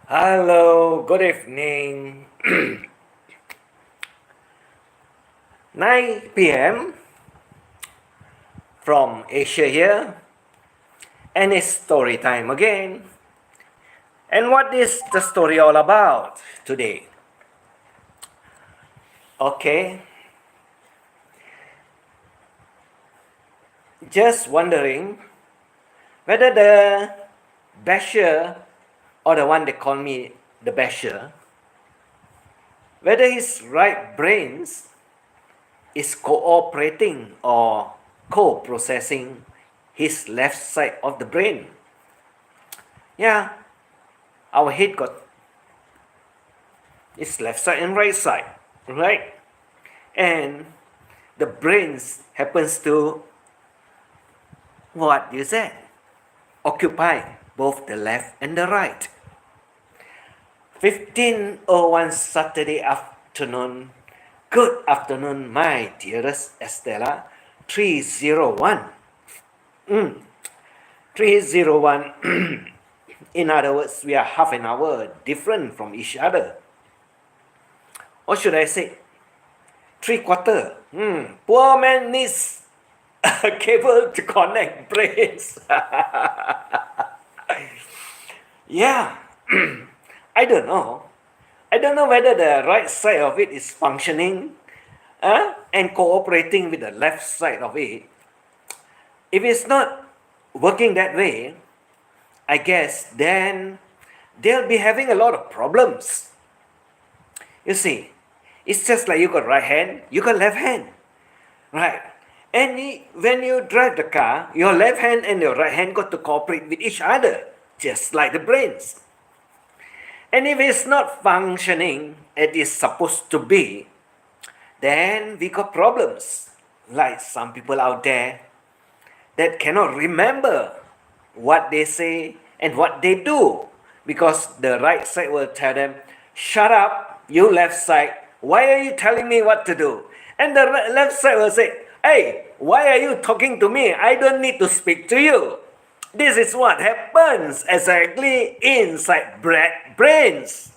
Hello, good evening. 9 p.m. from Asia here, and it's story time again. And what is the story all about today? Okay, just wondering whether the basher, or the one they call me the basher, whether his right brains is cooperating or co-processing his left side of the brain. Yeah, our head got its left side and right side, right? And the brains happens to, what you said, occupy both the left and the right. 15:01 Saturday afternoon. Good afternoon, my dearest Estella. 301. 301. In other words, we are half an hour different from each other. Or should I say, 3/4? Poor man needs a cable to connect brains. Yeah. I don't know. I don't know whether the right side of it is functioning and cooperating with the left side of it. If it's not working that way, I guess then they'll be having a lot of problems. You see, it's just like you got right hand, you got left hand, right? And when you drive the car, your left hand and your right hand got to cooperate with each other, just like the brains. And if it's not functioning as it's supposed to be, then we got problems. Like some people out there that cannot remember what they say and what they do, because the right side will tell them, shut up, you left side, why are you telling me what to do? And the left side will say, hey, why are you talking to me? I don't need to speak to you. This is what happens exactly inside brains.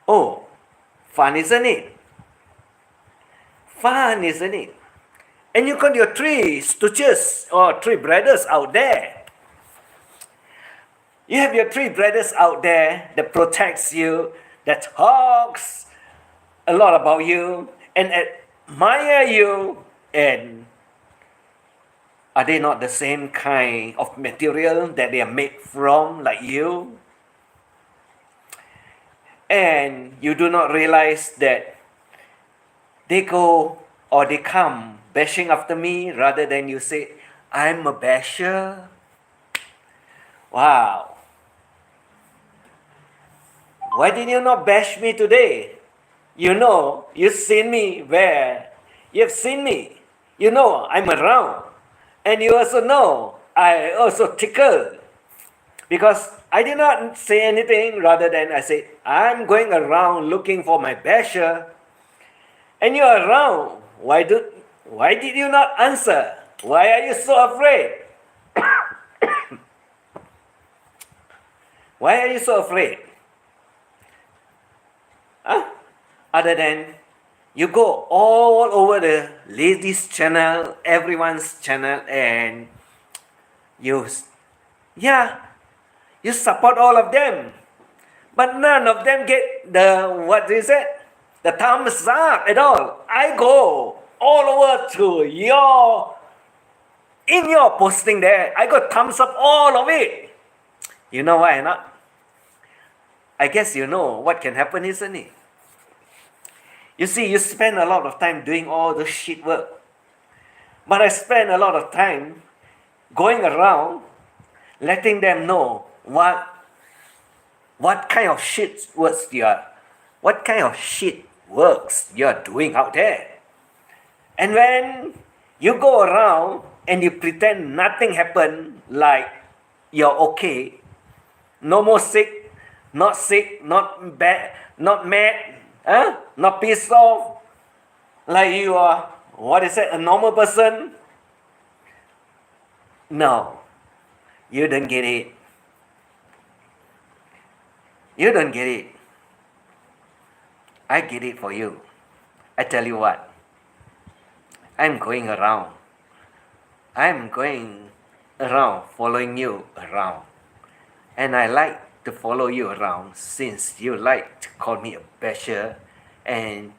Oh, fun, isn't it? Fun, isn't it? And you got your three stooges or three brothers out there. You have your three brothers out there that protects you, that talks a lot about you and admire you. And are they not the same kind of material that they are made from, like you? And you do not realize that they go or they come bashing after me rather than you say, I'm a basher. Wow. Why did you not bash me today? You know, you've seen me where? You've seen me. You know, I'm around. And you also know, I also tickle. Because I did not say anything, rather than I say, I'm going around looking for my basher. And you're around. Why did you not answer? Why are you so afraid? Why are you so afraid? Other than you go all over the ladies' channel, everyone's channel, and you support all of them. But none of them get the thumbs up at all. I go all over to in your posting there. I got thumbs up all of it. You know why not? I guess you know what can happen, isn't it? You see, you spend a lot of time doing all the shit work. But I spend a lot of time going around letting them know what kind of shit works you're doing out there. And when you go around and you pretend nothing happened, like you're okay, no more sick, not bad, not mad, not pissed off, like you are, what is it, a normal person? No, you don't get it. You don't get it. I get it for you. I tell you what, I'm going around. I'm going around following you around. And I like to follow you around since you like to call me a basher. And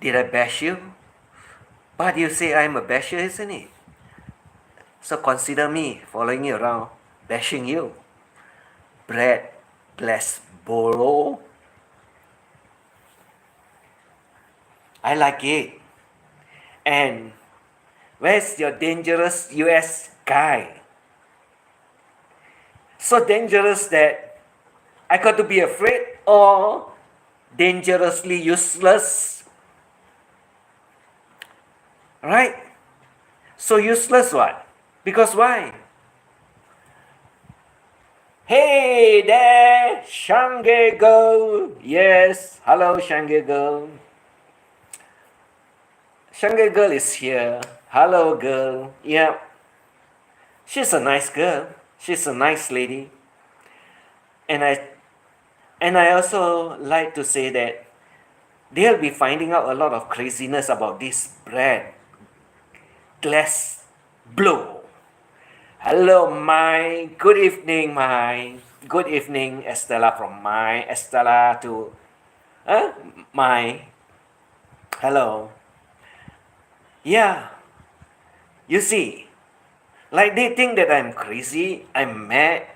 did I bash you? But you say I'm a basher, isn't it? So consider me following you around, bashing you. Brad Glassboro. I like it. And where's your dangerous US guy? So dangerous that I got to be afraid, or dangerously useless? Right? So useless what? Because why? Hey there, Shanghai girl. Yes, hello Shanghai girl. Shanghai girl is here. Hello girl. Yeah. She's a nice girl. She's a nice lady. And I also like to say that they'll be finding out a lot of craziness about this Brad Glassboro. Hello, Mai. Good evening, Mai. Good evening, Estella from Mai. Estella to Mai. Hello. Yeah. You see, like they think that I'm crazy, I'm mad,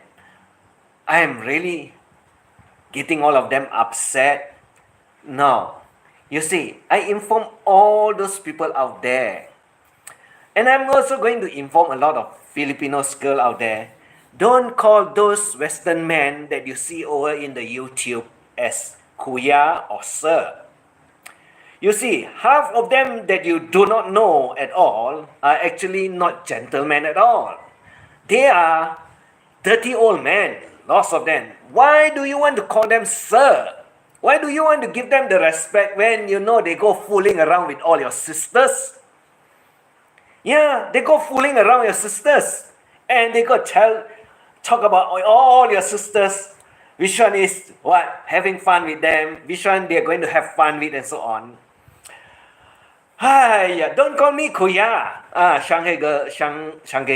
I'm really getting all of them upset. No. You see, I inform all those people out there. And I'm also going to inform a lot of Filipinos girl out there. Don't call those Western men that you see over in the YouTube as kuya or sir. You see, half of them that you do not know at all are actually not gentlemen at all. They are dirty old men, lots of them. Why do you want to call them sir? Why do you want to give them the respect when you know they go fooling around with all your sisters? Yeah, they go fooling around your sisters. And they go talk about all your sisters. Which one is what? Having fun with them. Which one they're going to have fun with and so on. Hi, don't call me Kuya. Shanghai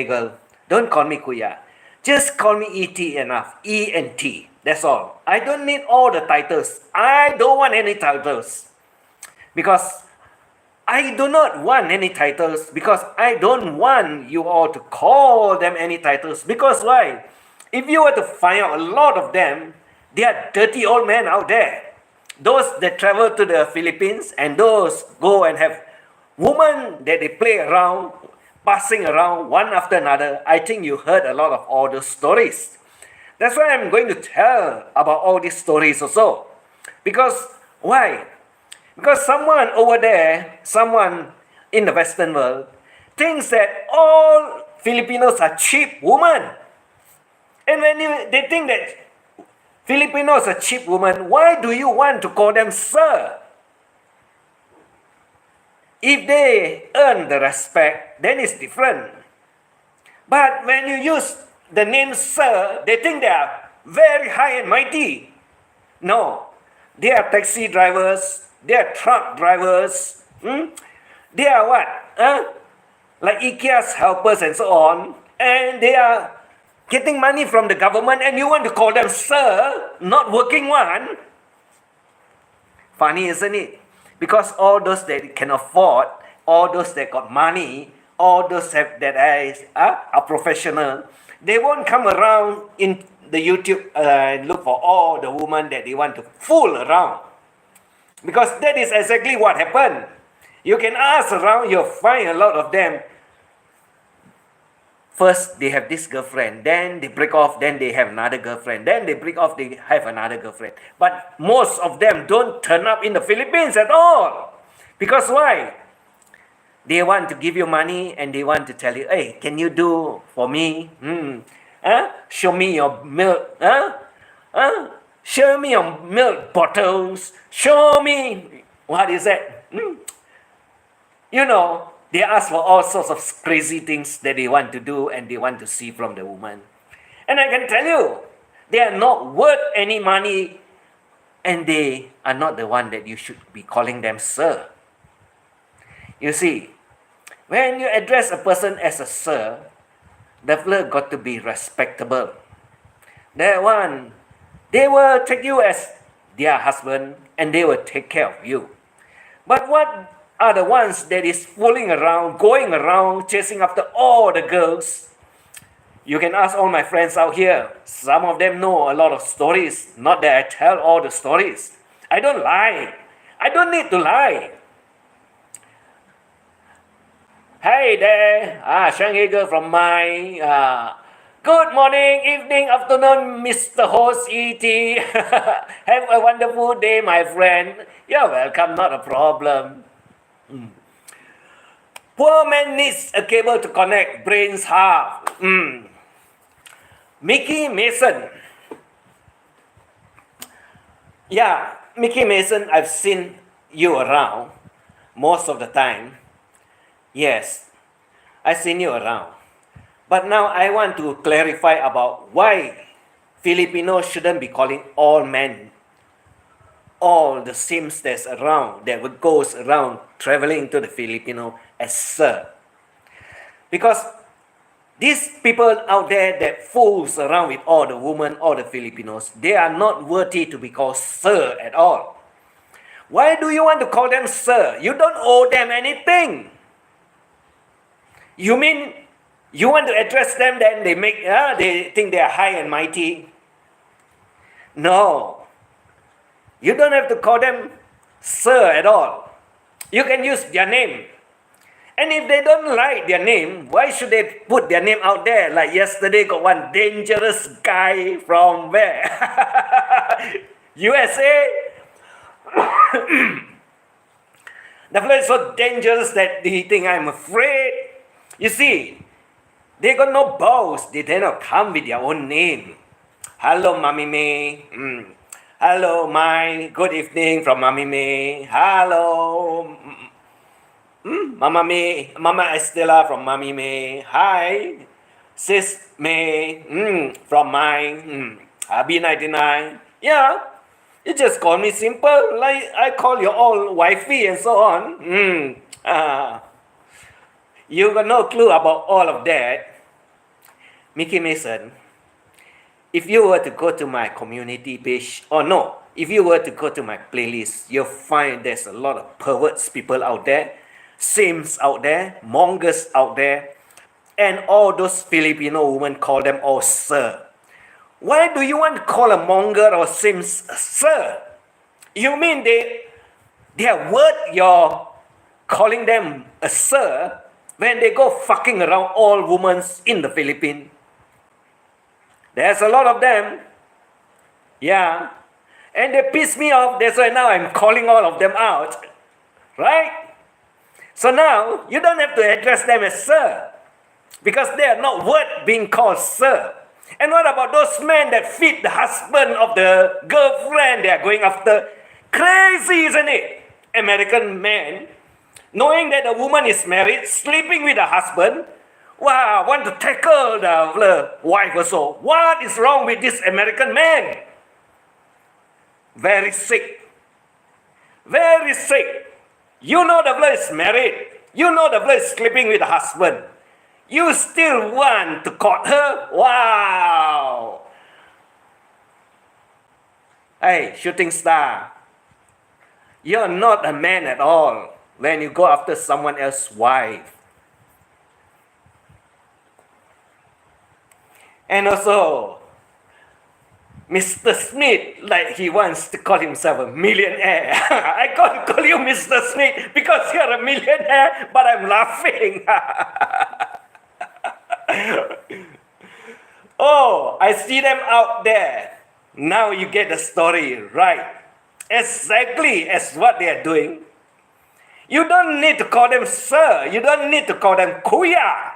girl. Don't call me Kuya. Just call me E.T. enough. E&T. That's all. I don't need all the titles. I don't want any titles. Because I do not want any titles. Because I don't want you all to call them any titles. Because why? If you were to find out a lot of them, they are dirty old men out there. Those that travel to the Philippines and those go and have women that they play around, passing around one after another. I think you heard a lot of all those stories. That's why I'm going to tell about all these stories also. Because why? Because someone over there, someone in the Western world, thinks that all Filipinos are cheap women. And when they think that Filipinos are cheap women, why do you want to call them sir? If they earn the respect, then it's different. But when you use the name sir, they think they are very high and mighty. No, they are taxi drivers, they are truck drivers. They are what? Like IKEA's helpers and so on. And they are getting money from the government and you want to call them sir, not working one. Funny, isn't it? Because all those that can afford, all those that got money, all those that are professional, they won't come around in the YouTube and look for all the women that they want to fool around. Because that is exactly what happened. You can ask around, you'll find a lot of them. First, they have this girlfriend, then they break off, then they have another girlfriend, then they break off, they have another girlfriend. But most of them don't turn up in the Philippines at all. Because why? They want to give you money and they want to tell you, hey, can you do for me? Show me your milk. Show me your milk bottles. Show me. What is that? You know, they ask for all sorts of crazy things that they want to do and they want to see from the woman. And I can tell you, they are not worth any money and they are not the one that you should be calling them sir. You see, when you address a person as a sir, the fella got to be respectable. That one, they will take you as their husband and they will take care of you. But what are the ones that is fooling around, going around, chasing after all the girls? You can ask all my friends out here. Some of them know a lot of stories. Not that I tell all the stories. I don't lie. I don't need to lie. Hey there, Shanghai girl from my good morning, evening, afternoon, Mr. Host E.T. Have a wonderful day, my friend. You're welcome, not a problem. Poor man needs a cable to connect, brains half. Mickey Mason. Yeah, Mickey Mason, I've seen you around most of the time. Yes, I've seen you around. But now I want to clarify about why Filipinos shouldn't be calling all men, all the Sims that's around, that goes around traveling to the Filipino as sir. Because these people out there that fools around with all the women, all the Filipinos, they are not worthy to be called sir at all. Why do you want to call them sir? You don't owe them anything. You mean you want to address them, then they think they are high and mighty? No. You don't have to call them sir at all. You can use their name. And if they don't like their name, why should they put their name out there? Like yesterday got one dangerous guy from where? USA? The fella is so dangerous that he think I'm afraid. You see, they got no balls. They dare not come with their own name. Hello, Mommy May. Hello, my. Good evening from Mommy May. Hello, Mama May. Mama Estella from Mommy May. Hi, Sis May. From my B99. Yeah, you just call me simple. Like I call you all wifey and so on. You got no clue about all of that. Mickey Mason, if you were to go to my community page, if you were to go to my playlist, you'll find there's a lot of perverts people out there, Sims out there, mongers out there, and all those Filipino women call them all sir. Why do you want to call a monger or Sims sir? You mean they are worth your calling them a sir when they go fucking around all women in the Philippines? There's a lot of them. Yeah. And they piss me off. That's why now I'm calling all of them out. Right? So now, you don't have to address them as sir. Because they are not worth being called sir. And what about those men that feed the husband of the girlfriend they are going after? Crazy, isn't it? American men, knowing that the woman is married, sleeping with the husband, wow, want to tackle the wife also. What is wrong with this American man? Very sick. Very sick. You know the fella is married. You know the fella is sleeping with the husband. You still want to court her? Wow. Hey, shooting star. You're not a man at all when you go after someone else's wife. And also, Mr. Smith, like he wants to call himself a millionaire. I can't call you Mr. Smith because you're a millionaire, but I'm laughing. Oh, I see them out there. Now you get the story right. Exactly as what they are doing. You don't need to call them sir. You don't need to call them kuya.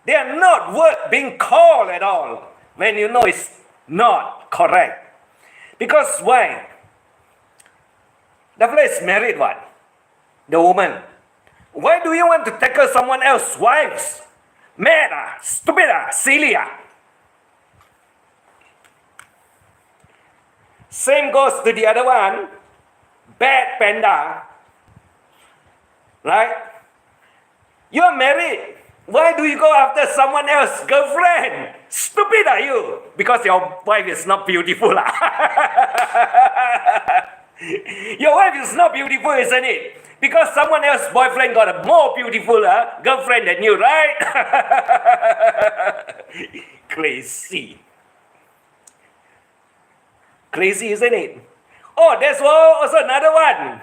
They are not worth being called at all when you know it's not correct. Because why? The fellow is married what? The woman. Why do you want to tackle someone else's wives? Mad ah, stupid ah, silly ah. Same goes to the other one. Bad panda. Right? You're married. Why do you go after someone else's girlfriend? Stupid are you? Because your wife is not beautiful. Your wife is not beautiful, isn't it? Because someone else's boyfriend got a more beautiful girlfriend than you, right? Crazy. Crazy, isn't it? Oh, there's also another one.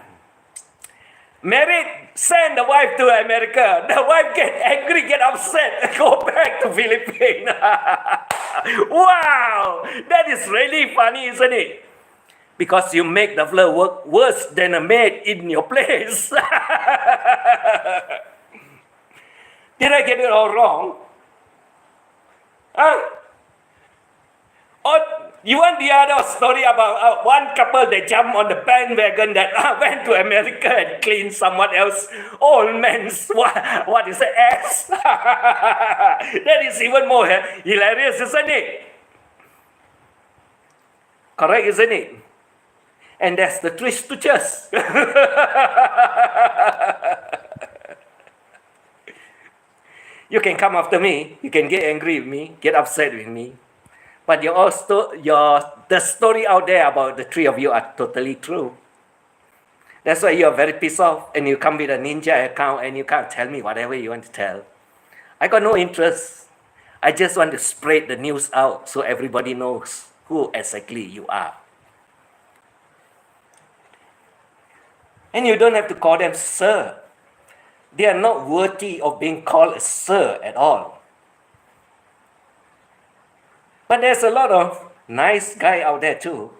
Married, send the wife to America. The wife get angry, get upset, go back to Philippines. Wow, that is really funny, isn't it? Because you make the flirt work worse than a maid in your place. Did I get it all wrong? Huh? Or you want the other story about one couple that jumped on the bandwagon that went to America and cleaned someone else's old man's, what is it, ass? That is even more hilarious, isn't it? Correct, isn't it? And that's the twist to chess. You can come after me, you can get angry with me, get upset with me. But the story out there about the three of you are totally true. That's why you are very pissed off and you come with a ninja account and you can't tell me whatever you want to tell. I got no interest. I just want to spread the news out so everybody knows who exactly you are. And you don't have to call them sir. They are not worthy of being called a sir at all. But there's a lot of nice guy out there too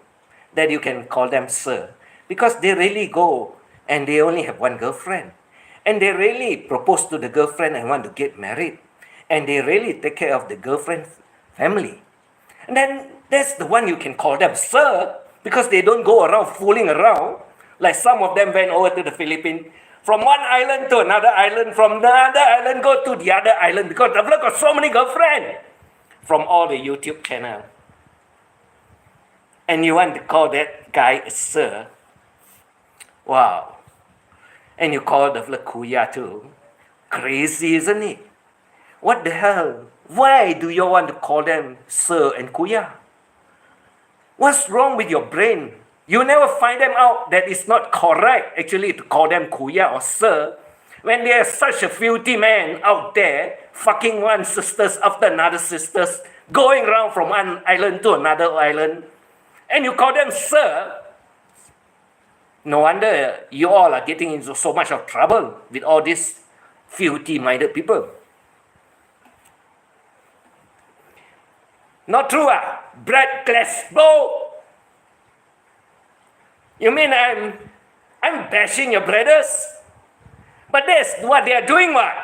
that you can call them sir because they really go and they only have one girlfriend and they really propose to the girlfriend and want to get married and they really take care of the girlfriend's family. And then that's the one you can call them sir because they don't go around fooling around like some of them went over to the Philippines from one island to another island, from another island go to the other island because they've got so many girlfriends from all the YouTube channel. And you want to call that guy a sir? Wow. And you call the kuya too? Crazy, isn't it? What the hell? Why do you want to call them sir and kuya? What's wrong with your brain? You never find them out that it's not correct actually to call them kuya or sir when there's such a filthy man out there fucking one sisters after another sisters, going around from one island to another island, and you call them sir. No wonder you all are getting into so much of trouble with all these filthy-minded people. Not true, Brad Glasgow? You mean I'm bashing your brothers? But that's what they are doing, what?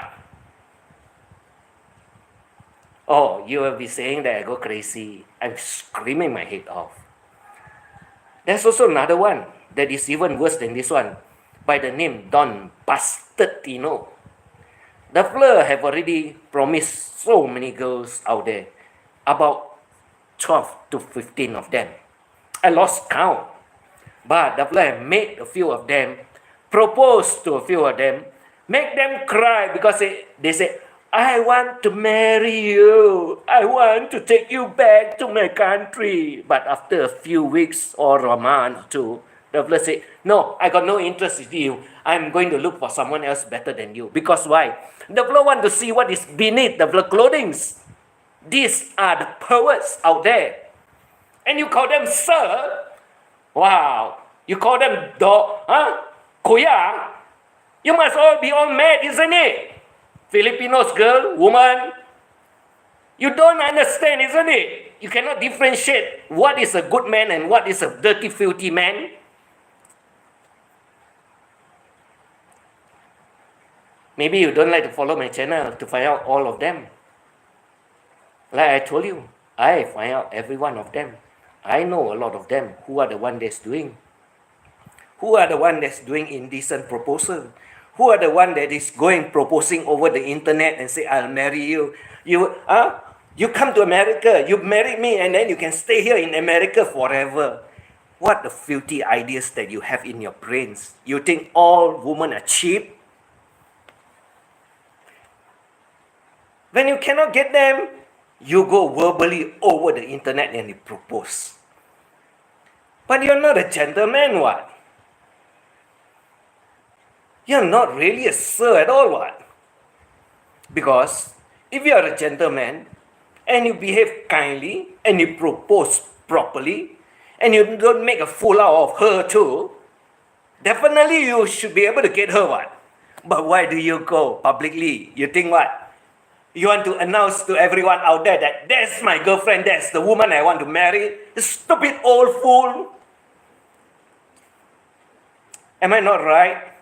Oh, you will be saying that I go crazy. I'm screaming my head off. There's also another one that is even worse than this one, by the name Don Bastardino. The fella have already promised so many girls out there, about 12 to 15 of them. I lost count. But the fella have made a few of them, proposed to a few of them, make them cry because they say, I want to marry you. I want to take you back to my country. But after a few weeks or a month or two, the fella say, no, I got no interest in you. I'm going to look for someone else better than you. Because why? The fella want to see what is beneath the fella clothings. These are the poets out there. And you call them sir? Wow. You call them kuya? You must all be all mad, isn't it? Filipinos girl, woman. You don't understand, isn't it? You cannot differentiate what is a good man and what is a dirty, filthy man. Maybe you don't like to follow my channel to find out all of them. Like I told you, I find out every one of them. I know a lot of them. Who are the one that's doing? Who are the one that's doing indecent proposal? Who are the one that is going proposing over the internet and say, I'll marry you? You come to America, you marry me, and then you can stay here in America forever. What the filthy ideas that you have in your brains. You think all women are cheap? When you cannot get them, you go verbally over the internet and you propose. But you're not a gentleman, what? You're not really a sir at all, what? Because if you are a gentleman and you behave kindly and you propose properly and you don't make a fool out of her too, definitely you should be able to get her, what? But why do you go publicly? You think what? You want to announce to everyone out there that that's my girlfriend, that's the woman I want to marry? Stupid old fool. Am I not right?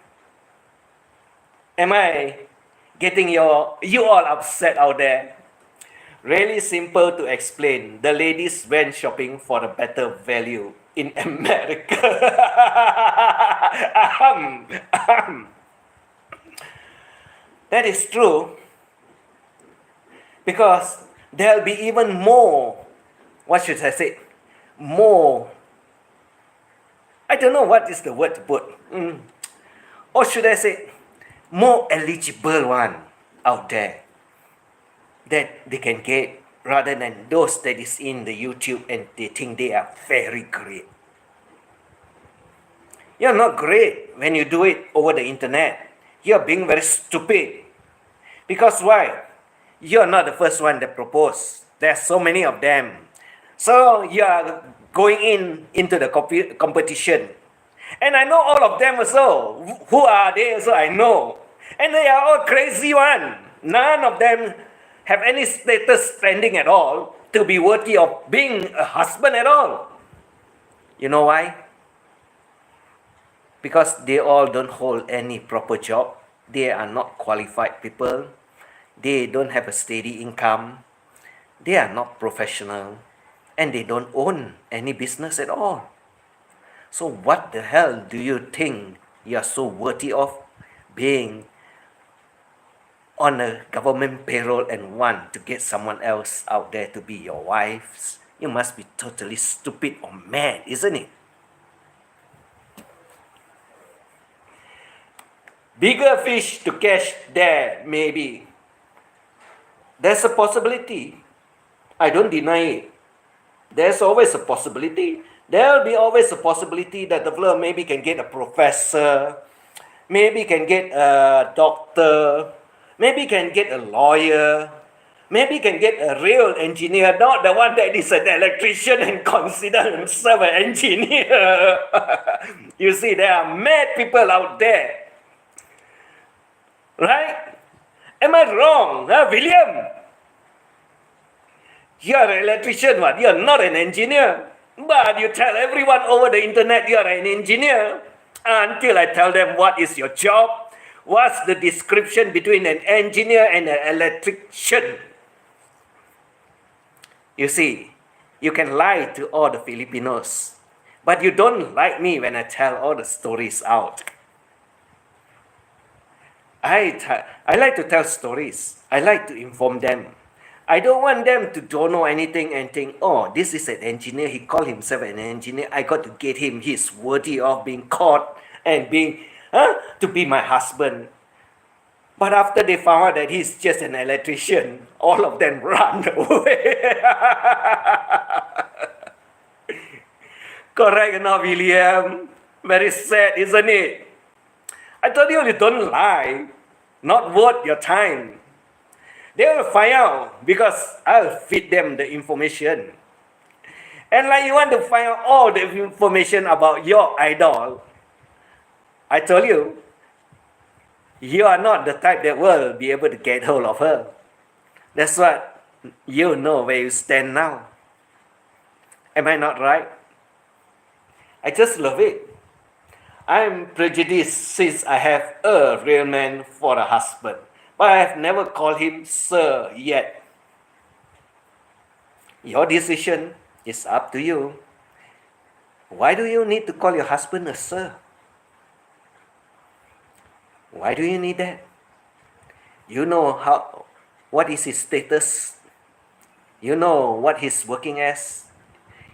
Am I getting you all upset out there? Really simple to explain. The ladies went shopping for a better value in America. That is true. Because there'll be even more, what should I say? More, I don't know what is the word to put. Or should I say, more eligible one out there that they can get rather than those that is in the YouTube and they think they are very great. You're not great when you do it over the internet. You're being very stupid. Because why? You're not the first one that proposed. There's so many of them. So you are going into the competition. And I know all of them also. Who are they also? I know. And they are all crazy one. None of them have any status standing at all to be worthy of being a husband at all. You know why? Because they all don't hold any proper job. They are not qualified people. They don't have a steady income. They are not professional. And they don't own any business at all. So what the hell do you think you are so worthy of being on a government payroll and want to get someone else out there to be your wives? You must be totally stupid or mad, isn't it? Bigger fish to catch there, maybe. There's a possibility. I don't deny it. There's always a possibility. There'll be always a possibility that the fellow maybe can get a professor, maybe can get a doctor, maybe can get a lawyer, maybe can get a real engineer, not the one that is an electrician and consider himself an engineer. You see, there are mad people out there. Right? Am I wrong, William? You're an electrician, what? You're not an engineer. But you tell everyone over the internet you're an engineer. Until I tell them what is your job, what's the description between an engineer and an electrician. You see, you can lie to all the Filipinos, but you don't like me when I tell all the stories out. I like to tell stories. I like to inform them. I don't want them to don't know anything and think, oh, this is an engineer. He called himself an engineer. I got to get him. He's worthy of being caught and being, to be my husband. But after they found out that he's just an electrician, all of them run away. Correct enough, William? Very sad, isn't it? I told you, you don't lie. Not worth your time. They will find out because I'll feed them the information. And like you want to find out all the information about your idol, I told you, you are not the type that will be able to get hold of her. That's what you know where you stand now. Am I not right? I just love it. I'm prejudiced since I have a real man for a husband, but I have never called him sir yet. Your decision is up to you. Why do you need to call your husband a sir? Why do you need that? You know what is his status? You know what he's working as?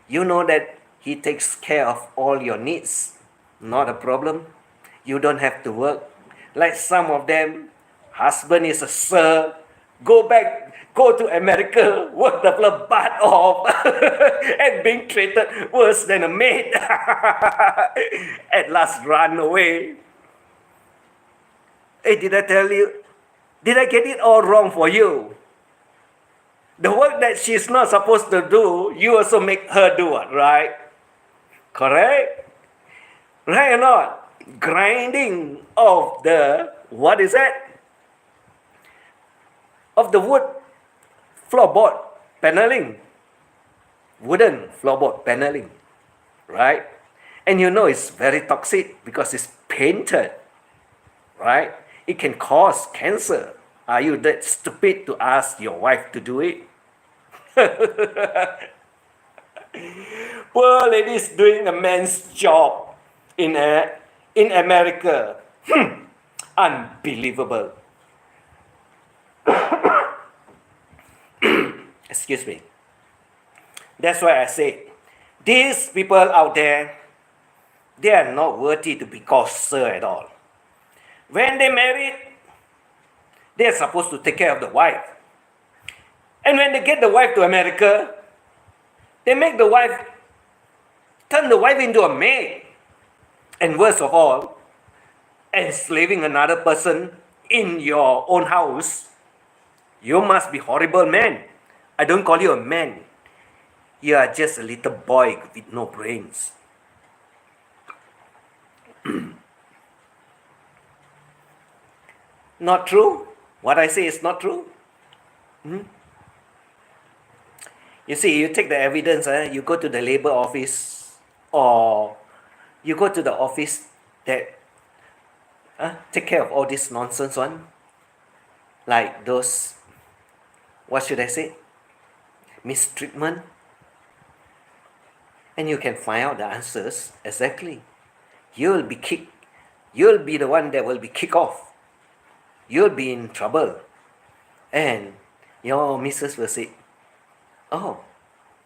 You know that he takes care of all your needs. Not a problem. You don't have to work. Like some of them, husband is a sir. Go to America, work the butt off, and being treated worse than a maid. At last, run away. Hey, did I tell you? Did I get it all wrong for you? The work that she's not supposed to do, you also make her do it, right? Correct? Right or not? Grinding of the, what is that? Of the wood floorboard paneling. Wooden floorboard paneling. Right? And you know it's very toxic because it's painted. Right? It can cause cancer. Are you that stupid to ask your wife to do it? Poor ladies doing a man's job in America. Unbelievable. Excuse me. That's why I say, these people out there, they are not worthy to be called sir at all. When they married, they are supposed to take care of the wife. And when they get the wife to America, they make the wife, turn the wife into a maid. And worst of all, enslaving another person in your own house. You must be horrible man. I don't call you a man. You are just a little boy with no brains. Not true? What I say is not true? You see, you take the evidence, you go to the labor office, or you go to the office that take care of all this nonsense one. Like those, what should I say? Mistreatment. And you can find out the answers exactly. You'll be kicked. You'll be the one that will be kicked off. You'll be in trouble. And your missus will say, oh,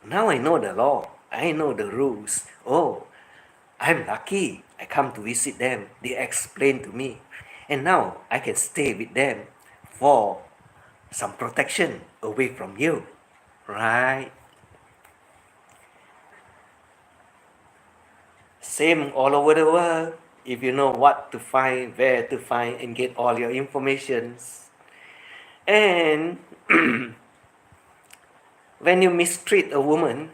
now I know the law. I know the rules. Oh, I'm lucky. I come to visit them. They explain to me. And now I can stay with them for some protection away from you. Right? Same all over the world. If you know what to find, where to find, and get all your informations. And when you mistreat a woman,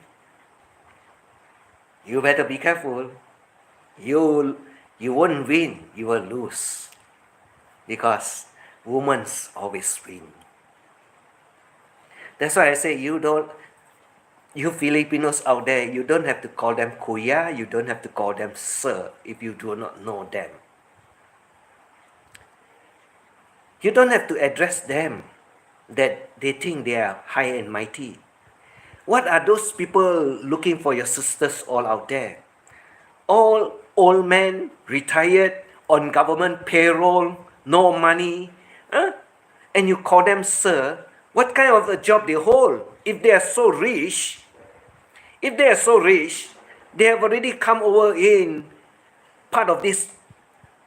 you better be careful. You won't win, you will lose. Because women always win. That's why I say you Filipinos out there, you don't have to call them kuya, you don't have to call them sir if you do not know them. You don't have to address them that they think they are high and mighty. What are those people looking for your sisters all out there? All old men, retired, on government payroll, no money. And you call them sir. What kind of a job they hold? If they are so rich, they have already come over in part of this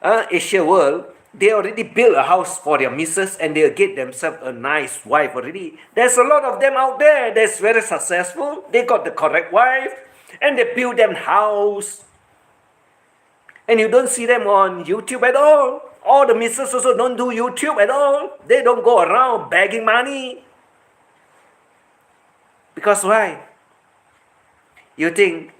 Asia world. They already built a house for their missus and they'll get themselves a nice wife already. There's a lot of them out there that's very successful. They got the correct wife and they build them house. And you don't see them on YouTube at all. All the missus also don't do YouTube at all. They don't go around begging money. Because why? You think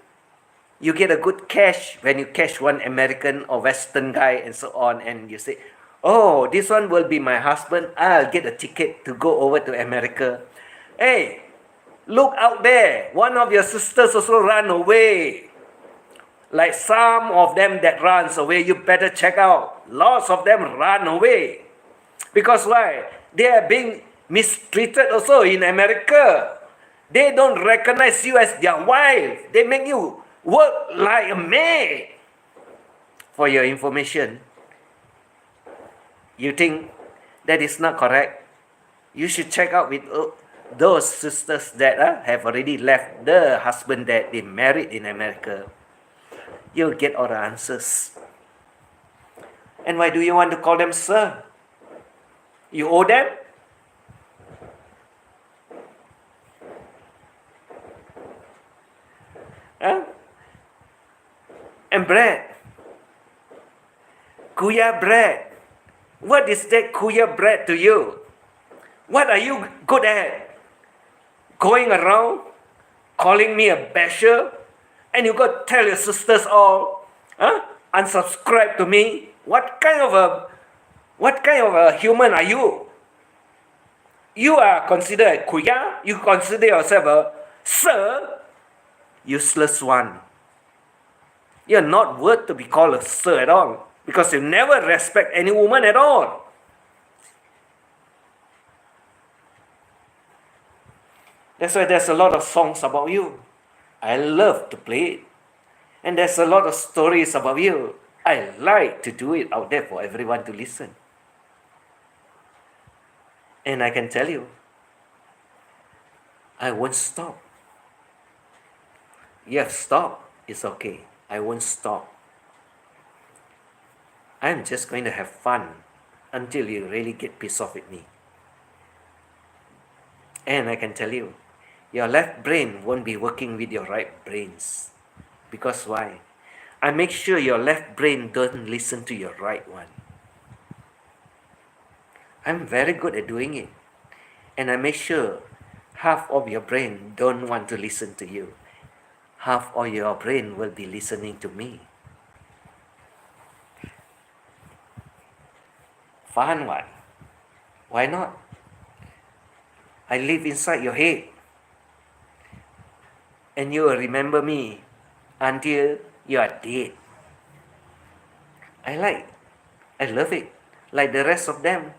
you get a good cash when you catch one American or Western guy and so on, and you say, oh, this one will be my husband. I'll get a ticket to go over to America. Hey, look out there. One of your sisters also ran away. Like some of them that runs away, you better check out. Lots of them run away. Because why? They are being mistreated also in America. They don't recognize you as their wife. They make you work like a maid. For your information, you think that is not correct? You should check out with those sisters that have already left the husband that they married in America. You'll get all the answers. And why do you want to call them sir? You owe them? Huh? And bread. Kuya bread. What is that kuya bread to you? What are you good at? Going around calling me a basher? And you go tell your sisters all, unsubscribe to me? What kind of a human are you? You are considered a kuya? You consider yourself a sir? Useless one. You're not worth to be called a sir at all, because you never respect any woman at all. That's why there's a lot of songs about you. I love to play it. And there's a lot of stories about you. I like to do it out there for everyone to listen. And I can tell you, I won't stop. You have stopped, it's okay. I won't stop. I'm just going to have fun until you really get pissed off with me. And I can tell you, your left brain won't be working with your right brains. Because why? I make sure your left brain doesn't listen to your right one. I'm very good at doing it. And I make sure half of your brain don't want to listen to you. Half of your brain will be listening to me. Fun one. Why not? I live inside your head. And you will remember me until you are dead. I love it. Like the rest of them.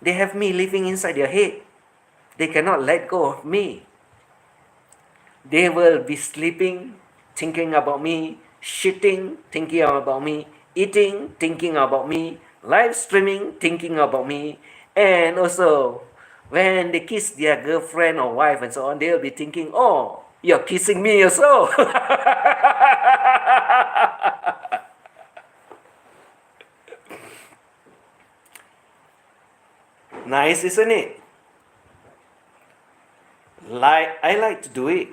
They have me living inside their head. They cannot let go of me. They will be sleeping, thinking about me, shitting, thinking about me, eating, thinking about me, live streaming, thinking about me, and also when they kiss their girlfriend or wife and so on, they'll be thinking, oh, you're kissing me also. Nice, isn't it? I like to do it.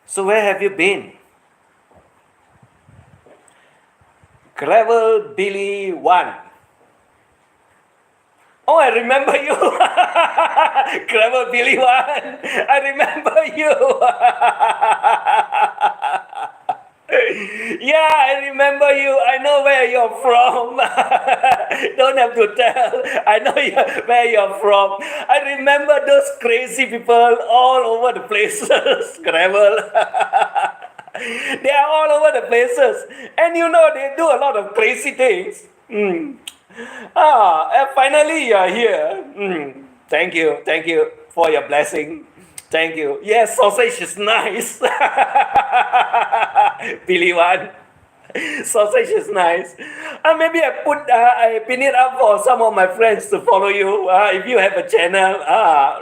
So where have you been? Gravel Billy 1. Oh, I remember you. Gravel Billy 1. I remember you. Yeah, I remember you. I know where you're from. Don't have to tell. I know where you're from. I remember those crazy people all over the places. Gravel. They are all over the places. And you know, they do a lot of crazy things. And finally you are here. Thank you for your blessing. Thank you. Yes, sausage is nice. Billy one. Sausage is nice. Maybe I pin it up for some of my friends to follow you. If you have a channel, I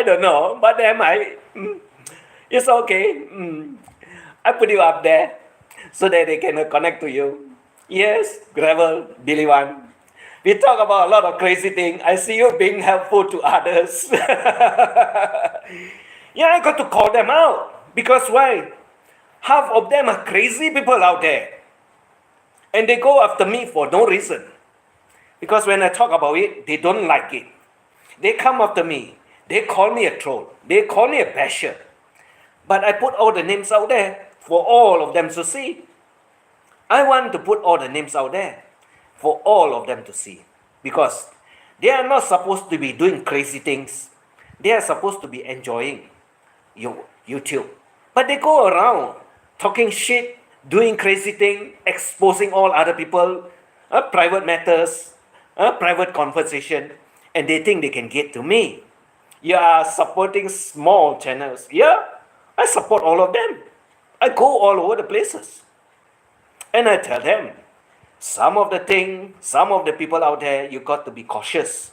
don't know, but they might. It's okay. I put you up there so that they can connect to you. Yes, Gravel, Billy one. We talk about a lot of crazy things. I see you being helpful to others. Yeah, I got to call them out. Because why? Half of them are crazy people out there. And they go after me for no reason. Because when I talk about it, they don't like it. They come after me. They call me a troll. They call me a basher. But I put all the names out there for all of them to see. I want to put all the names out there for all of them to see. Because they are not supposed to be doing crazy things. They are supposed to be enjoying your YouTube. But they go around talking shit, doing crazy thing, exposing all other people, private matters, private conversation, and they think they can get to me. You are supporting small channels. Yeah, I support all of them. I go all over the places. And I tell them, some of the people out there, you got to be cautious.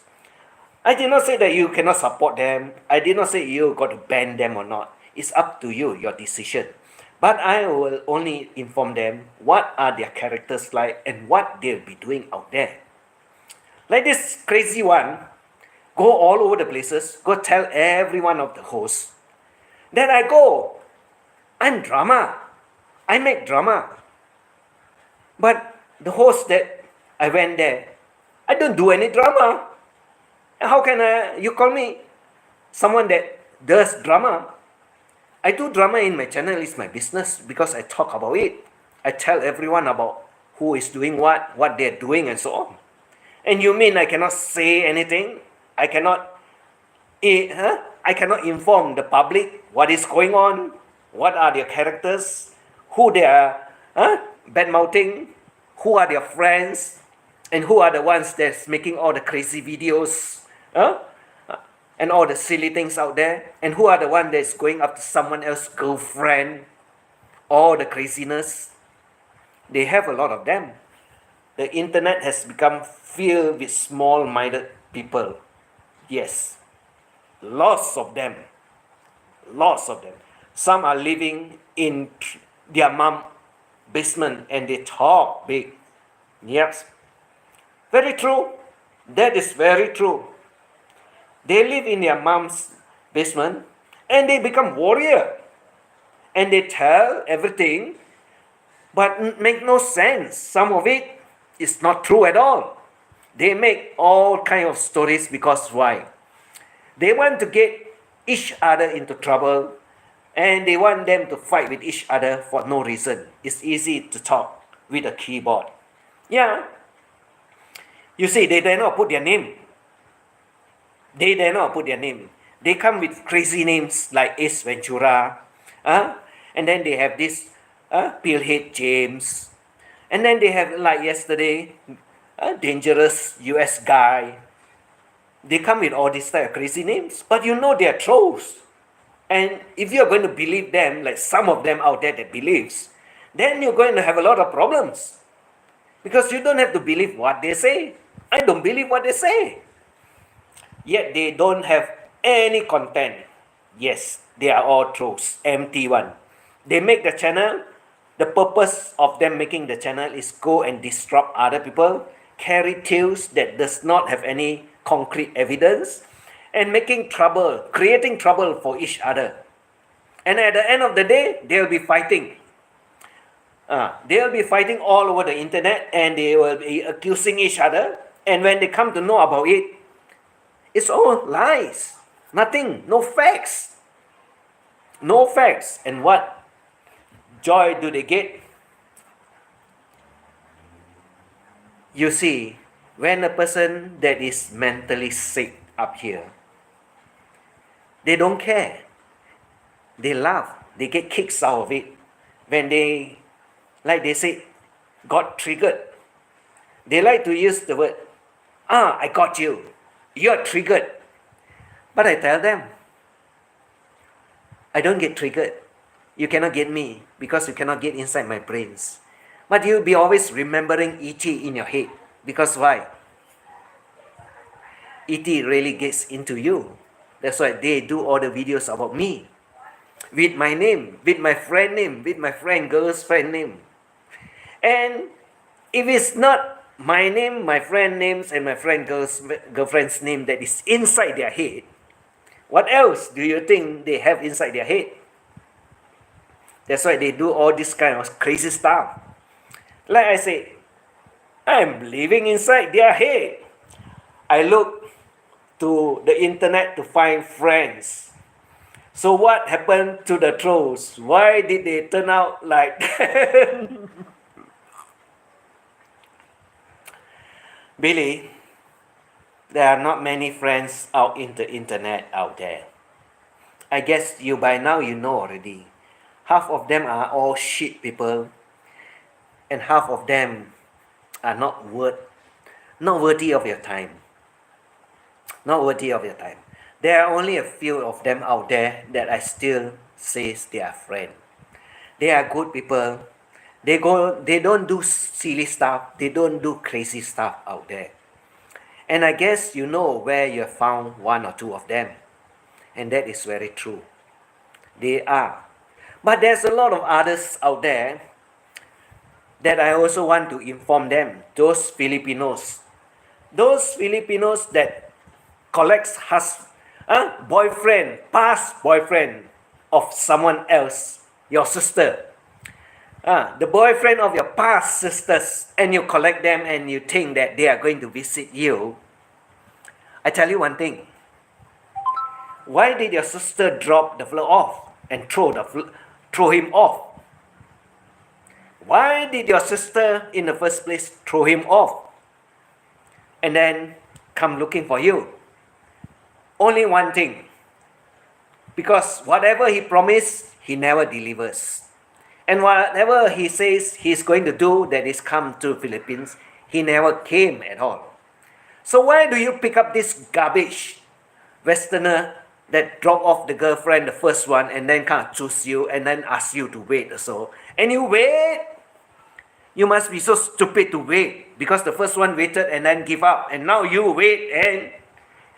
I did not say that you cannot support them. I did not say you got to ban them or not. It's up to you, your decision. But I will only inform them what are their characters like and what they'll be doing out there. Like this crazy one, go all over the places, go tell every one of the hosts. Then I go, I'm drama. I make drama. But the host that I went there, I don't do any drama. How can you call me someone that does drama? I do drama in my channel, it's my business because I talk about it. I tell everyone about who is doing what they're doing and so on. And you mean I cannot say anything? I cannot inform the public what is going on, what are their characters, who they are bad-mouthing, who are their friends, and who are the ones that's making all the crazy videos, and all the silly things out there, and who are the one that's going after someone else's girlfriend, all the craziness. They have a lot of them. The internet has become filled with small-minded people. Yes, lots of them. Lots of them. Some are living in their mom basement and they talk big. Yes, very true. That is very true. They live in their mom's basement and they become warrior. And they tell everything, but make no sense. Some of it is not true at all. They make all kind of stories because why? They want to get each other into trouble and they want them to fight with each other for no reason. It's easy to talk with a keyboard. Yeah. You see, they dare not put their name. They dare not put their name. They come with crazy names like Ace Ventura. And then they have this Pillhead James. And then they have, like yesterday, a dangerous US guy. They come with all these type of crazy names. But you know they are trolls. And if you're going to believe them, like some of them out there that believes, then you're going to have a lot of problems. Because you don't have to believe what they say. I don't believe what they say. Yet they don't have any content. Yes, they are all trolls, empty one. They make the channel. The purpose of them making the channel is go and disrupt other people, carry tales that does not have any concrete evidence, and making trouble, creating trouble for each other. And at the end of the day, they'll be fighting. They'll be fighting all over the internet and they will be accusing each other. And when they come to know about it, it's all lies. Nothing, no facts. No facts. And what joy do they get? You see, when a person that is mentally sick up here, they don't care. They laugh. They get kicks out of it. When they, like they say, got triggered. They like to use the word, I got you. You're triggered. But I tell them, I don't get triggered. You cannot get me because you cannot get inside my brains. But you'll be always remembering E.T. in your head. Because why? E.T. really gets into you. That's why they do all the videos about me. With my name, with my friend name, with my friend girl's friend name. And if it's not my name, my friend names, and my friend girlfriend's name that is inside their head, what else do you think they have inside their head? That's why they do all this kind of crazy stuff. Like I say, I'm living inside their head. I look to the internet to find friends. So what happened to the trolls? Why did they turn out like that? Billy, There are not many friends out in the internet out there. I guess you by now you know already. Half of them are all shit people, and half of them are not worthy of your time. Not worthy of your time. There are only a few of them out there that I still says they are friend. They are good people. They don't do silly stuff. They don't do crazy stuff out there. And I guess you know where you have found one or two of them. And that is very true. They are. But there's a lot of others out there that I also want to inform them. Those Filipinos that collects boyfriend, past boyfriend of someone else, your sister. The boyfriend of your past sisters, and you collect them and you think that they are going to visit you. I tell you one thing. Why did your sister drop the fellow off and throw him off? Why did your sister in the first place throw him off and then come looking for you? Only one thing. Because whatever he promised, he never delivers. And whatever he says he's going to do, that is come to Philippines, he never came at all. So why do you pick up this garbage Westerner that drop off the girlfriend, the first one, and then kind of choose you and then ask you to wait or so? And you wait. You must be so stupid to wait because the first one waited and then give up. And now you wait, and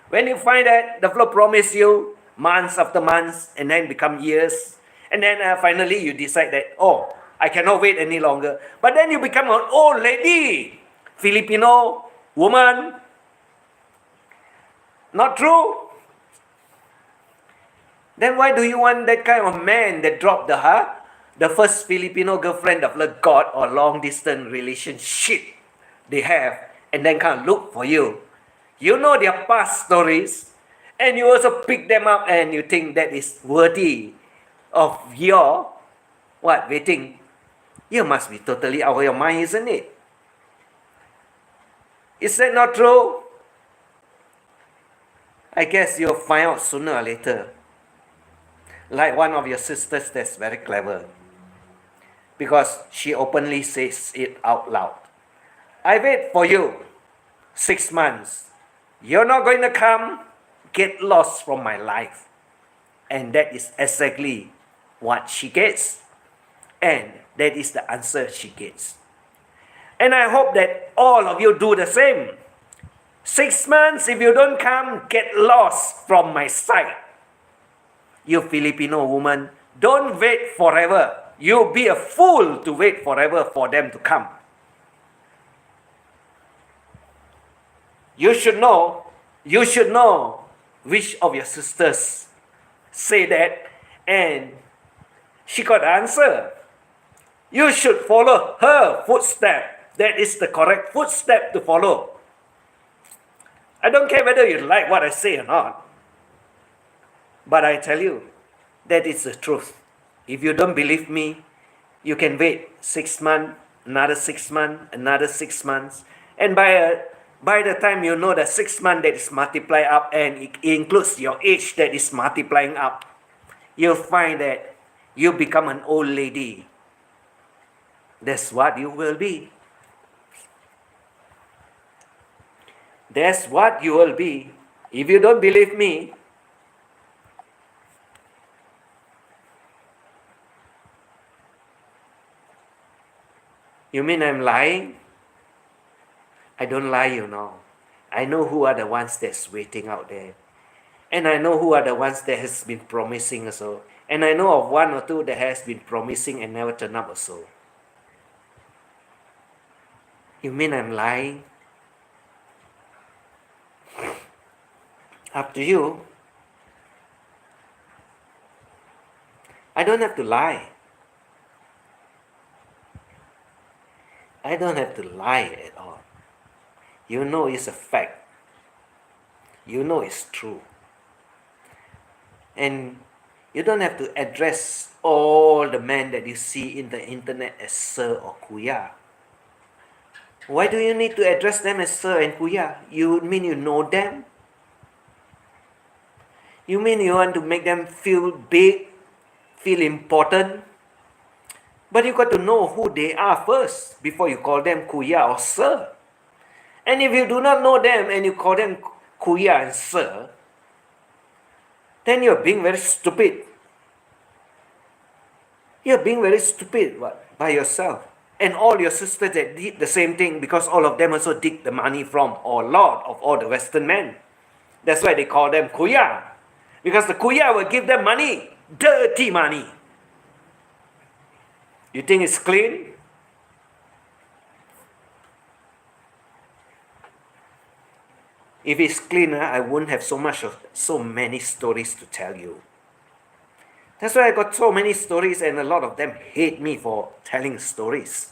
when you find that the fellow promised you months after months and then become years, and then finally you decide that, oh, I cannot wait any longer. But then you become an old lady, Filipino woman. Not true? Then why do you want that kind of man that dropped the first Filipino girlfriend of the God or long distance relationship they have, and then kind of look for you? You know their past stories, and you also pick them up and you think that is worthy of your waiting. You must be totally out of your mind, isn't it? Is that not true? I guess you'll find out sooner or later. Like one of your sisters that's very clever, because she openly says it out loud. I wait for you 6 months. You're not going to come. Get lost from my life. And that is exactly what she gets. And that is the answer she gets. And I hope that all of you do the same. 6 months, if you don't come, get lost from my sight. You Filipino woman, don't wait forever. You'll be a fool to wait forever for them to come. You should know which of your sisters say that, and she got the answer. You should follow her footstep. That is the correct footstep to follow. I don't care whether you like what I say or not. But I tell you, that is the truth. If you don't believe me, you can wait 6 months, another 6 months, another 6 months. And by the time you know that 6 months that is multiplied up, and it includes your age that is multiplying up, you'll find that you become an old lady. That's what you will be. That's what you will be. If you don't believe me, you mean I'm lying? I don't lie, you know. I know who are the ones that's waiting out there. And I know who are the ones that has been promising also. And I know of one or two that has been promising and never turned up also. You mean I'm lying? Up to you. I don't have to lie. I don't have to lie at all. You know it's a fact. You know it's true. And you don't have to address all the men that you see in the internet as Sir or Kuya. Why do you need to address them as sir and kuya? You mean you know them? You mean you want to make them feel big, feel important? But you got to know who they are first before you call them kuya or sir. And if you do not know them and you call them kuya and sir, then you're being very stupid. You're being very stupid by yourself. And all your sisters that did the same thing because all of them also dig the money from or lot of all the Western men. That's why they call them kuya. Because the kuya will give them money, dirty money. You think it's clean? If it's clean, I wouldn't have so many stories to tell you. That's why I got so many stories and a lot of them hate me for telling stories.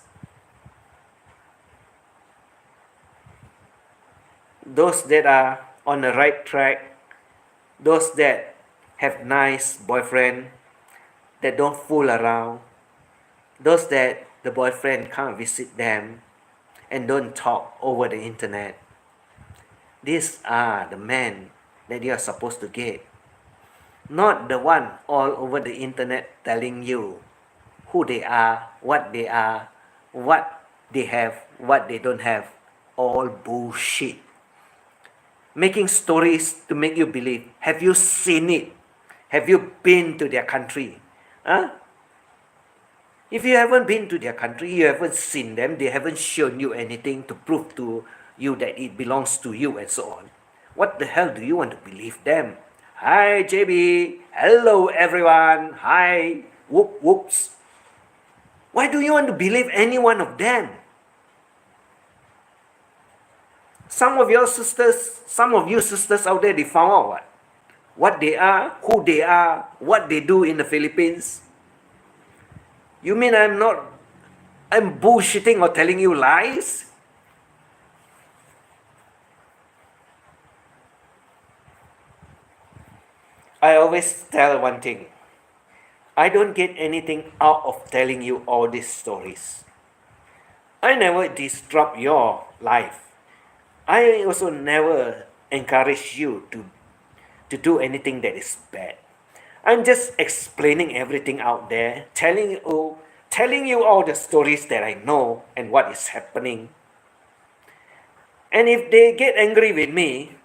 Those that are on the right track, those that have nice boyfriend, that don't fool around, those that the boyfriend can't visit them and don't talk over the internet. These are the men that you are supposed to get. Not the one all over the internet telling you who they are, what they have, what they don't have. All bullshit. Making stories to make you believe. Have you seen it? Have you been to their country? Huh? If you haven't been to their country, you haven't seen them, they haven't shown you anything to prove to you that it belongs to you and so on. What the hell do you want to believe them? Hi JB, hello everyone, hi, whoops. Why do you want to believe any one of them? Some of you sisters out there, they found out what they are, who they are, what they do in the Philippines. You mean I'm bullshitting or telling you lies? I always tell one thing. I don't get anything out of telling you all these stories. I never disrupt your life. I also never encourage you to do anything that is bad. I'm just explaining everything out there, telling you all the stories that I know and what is happening. And if they get angry with me,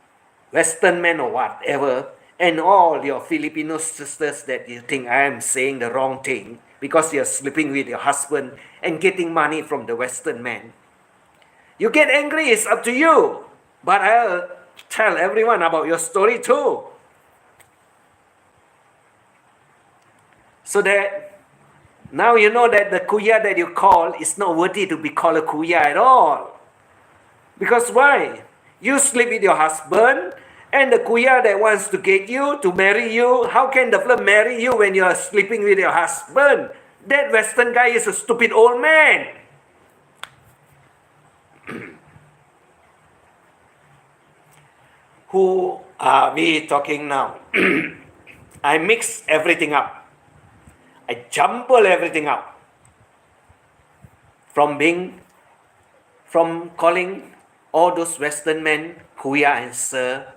Western men or whatever, and all your Filipino sisters that you think I am saying the wrong thing because you're sleeping with your husband and getting money from the Western man, you get angry, it's up to you. But I'll tell everyone about your story too. So that now you know that the kuya that you call is not worthy to be called a kuya at all. Because why? You sleep with your husband, and the kuya that wants to get you, to marry you, how can the fella marry you when you are sleeping with your husband? That Western guy is a stupid old man. Who are we talking now? I mix everything up. I jumble everything up. From calling all those Western men kuya and sir,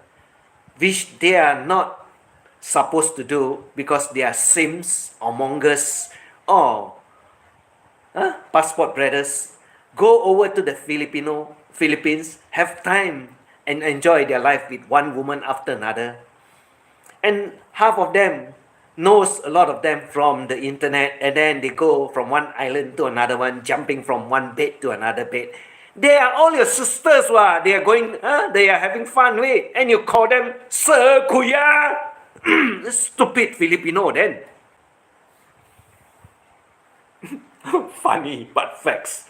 which they are not supposed to do because they are simps or mongers or passport brothers. Go over to the Philippines, have time and enjoy their life with one woman after another. And half of them knows a lot of them from the internet, and then they go from one island to another one, jumping from one bed to another bed. They are all your sisters, they are going, they are having fun with, and you call them Sir Kuya. Stupid Filipino then. Funny, but facts.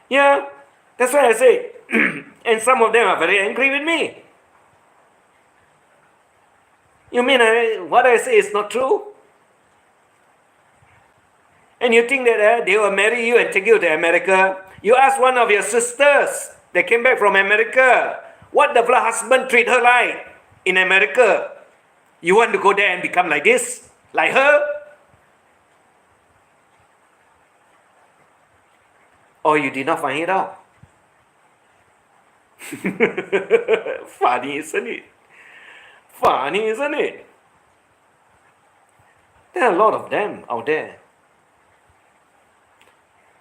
Yeah, that's why I say. And some of them are very angry with me. You mean what I say is not true? And you think that they will marry you and take you to America? You ask one of your sisters that came back from America, what the husband treat her like in America? You want to go there and become like this? Like her? Or you did not find it out? Funny, isn't it? Funny, isn't it? There are a lot of them out there.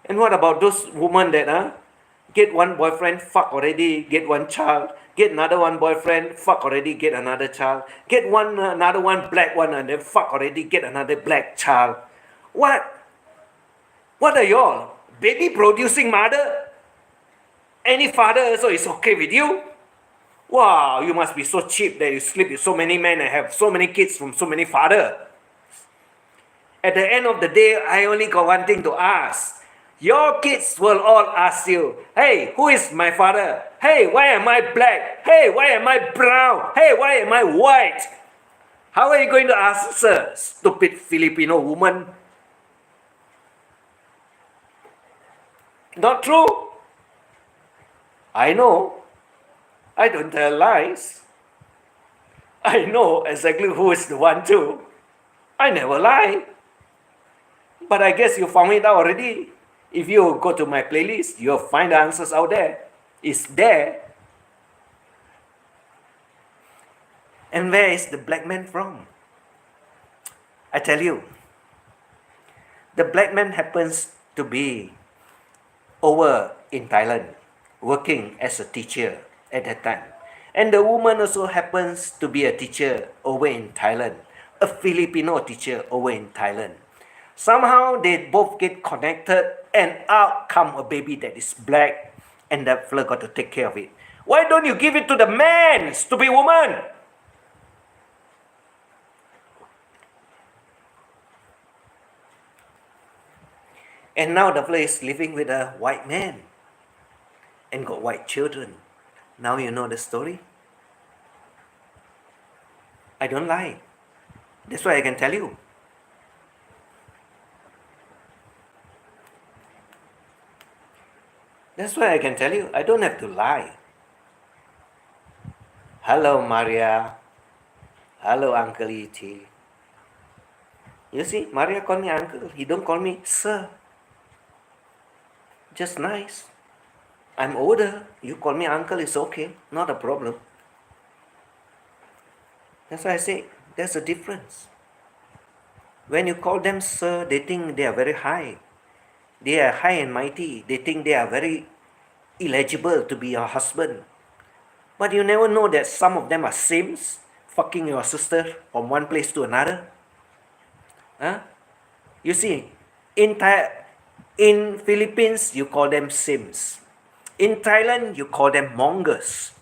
And what about those women that get one boyfriend, fuck already, get one child, get another one boyfriend, fuck already, get another child, get one another one black one, and then fuck already, get another black child. What? What are y'all? Baby producing mother? Any father also is okay with you? Wow, you must be so cheap that you sleep with so many men and have so many kids from so many fathers. At the end of the day, I only got one thing to ask. Your kids will all ask you, hey, who is my father? Hey, why am I black? Hey, why am I brown? Hey, why am I white? How are you going to answer, stupid Filipino woman? Not true. I know. I don't tell lies. I know exactly who is the one too. I never lie. But I guess you found it out already. If you go to my playlist, you'll find the answers out there. It's there. And where is the black man from? I tell you, the black man happens to be over in Thailand, working as a teacher at that time. And the woman also happens to be a teacher over in Thailand, a Filipino teacher over in Thailand. Somehow they both get connected and out come a baby that is black, and that fella got to take care of it. Why don't you give it to the man, stupid woman? And now the fella is living with a white man and got white children. Now you know the story. I don't lie. That's why I can tell you. That's why I can tell you, I don't have to lie. Hello, Maria. Hello, Uncle E.T. You see, Maria call me uncle. He don't call me sir. Just nice. I'm older. You call me uncle, it's okay. Not a problem. That's why I say, there's a difference. When you call them sir, they think they are very high. They are high and mighty. They think they are very eligible to be your husband. But you never know that some of them are sims, fucking your sister from one place to another. Huh? You see, in Philippines, you call them sims. In Thailand, you call them mongers.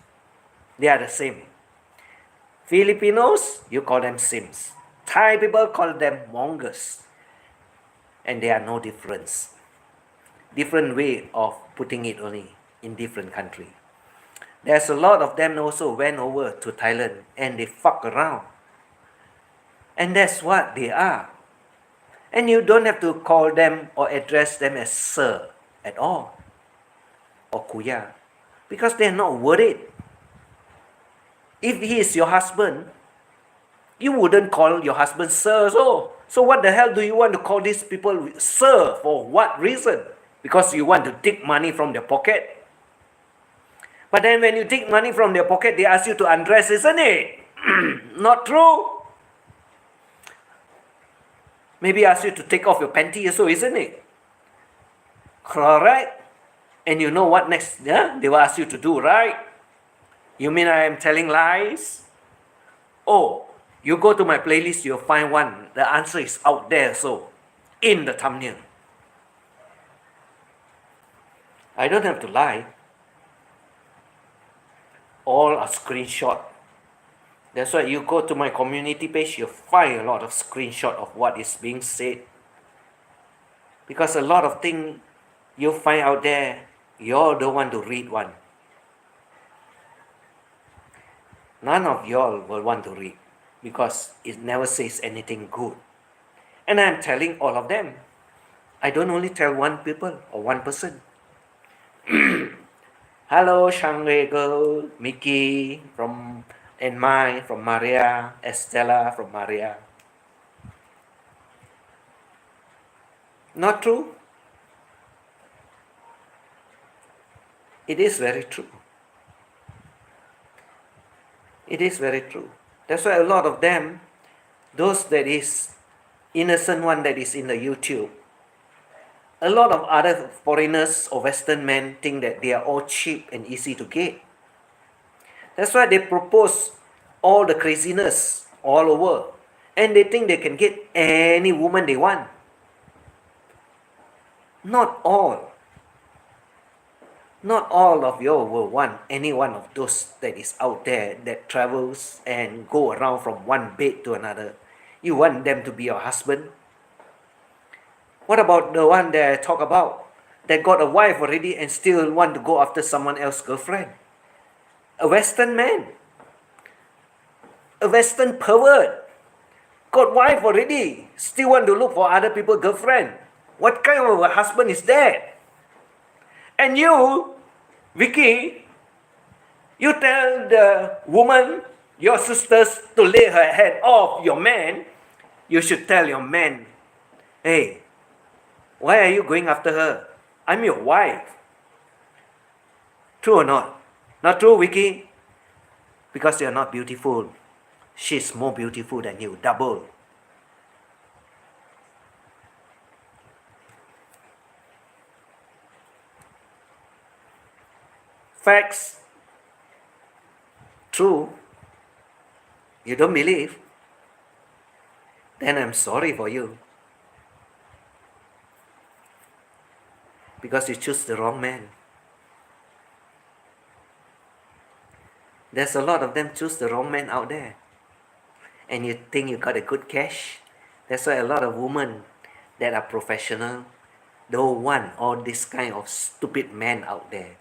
They are the same. Filipinos, you call them sims. Thai people call them mongers. And there are no difference. Different way of putting it only in different country. There's a lot of them also went over to Thailand and they fuck around. And that's what they are. And you don't have to call them or address them as sir at all. Or kuya. Because they're not worth it. If he is your husband, you wouldn't call your husband sir. So what the hell do you want to call these people sir? For what reason? Because you want to take money from their pocket. But then when you take money from their pocket, they ask you to undress, isn't it? Not true. Maybe ask you to take off your panties also, isn't it? Correct? And you know what next they will ask you to do, right? You mean I am telling lies? Oh, you go to my playlist, you'll find one. The answer is out there, so in the thumbnail. I don't have to lie. All are screenshot. That's why you go to my community page, you'll find a lot of screenshot of what is being said. Because a lot of things you find out there, you all don't want to read one. None of y'all will want to read because it never says anything good. And I'm telling all of them. I don't only tell one people or one person. Hello, Shanghai girl, Mickey from Maria, Estella from Maria. Not true? It is very true. It is very true. That's why a lot of them, those that is innocent one that is in the YouTube, a lot of other foreigners or Western men think that they are all cheap and easy to get. That's why they propose all the craziness all over. And they think they can get any woman they want. Not all. Not all of you will want any one of those that is out there that travels and go around from one bed to another. You want them to be your husband? What about the one that I talk about that got a wife already and still want to go after someone else's girlfriend? A Western man, a Western pervert, got wife already, still want to look for other people's girlfriend. What kind of a husband is that? And you, Vicky, you tell the woman, your sisters, to lay her head off your man. You should tell your man, hey, why are you going after her? I'm your wife. True or not? Not true, Vicky? Because you're not beautiful. She's more beautiful than you, double. Facts. True. You don't believe? Then I'm sorry for you. Because you choose the wrong man. There's a lot of them choose the wrong man out there. And you think you got a good cash. That's why a lot of women that are professional don't want all this kind of stupid men out there.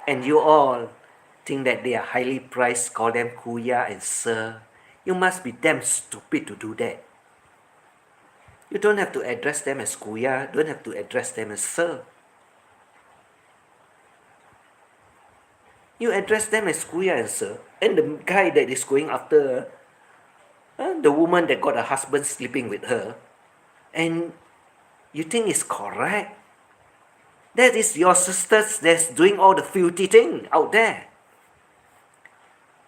And you all think that they are highly priced, call them kuya and sir. You must be damn stupid to do that. You don't have to address them as kuya, don't have to address them as sir. You address them as kuya and sir. And the guy that is going after the woman that got a husband sleeping with her, and you think it's correct? That is your sisters that's doing all the filthy thing out there.